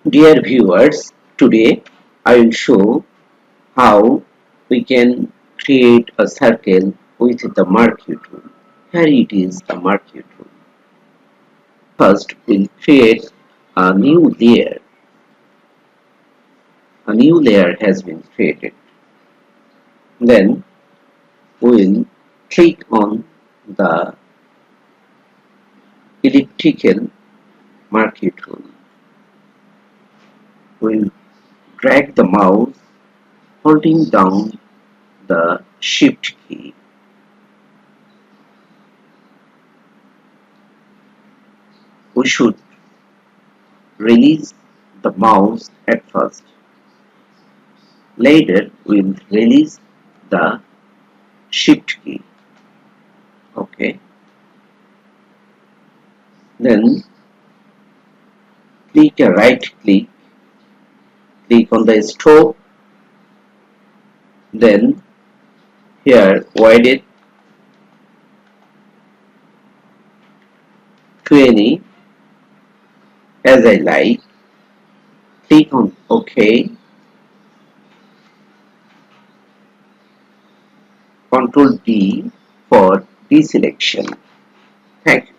Dear viewers, today I will show how we can create a circle with the marquee tool. Here it is the marquee tool. First, we'll create a new layer. A new layer has been created. Then we'll click on the elliptical marquee tool. We'll drag the mouse holding down the shift key. We should release the mouse at first. Later, we'll release the shift key. Okay. Then click a right click, click on the stroke. Then here widen it 20 as I like. Click on OK. Ctrl D for deselection. Thank you.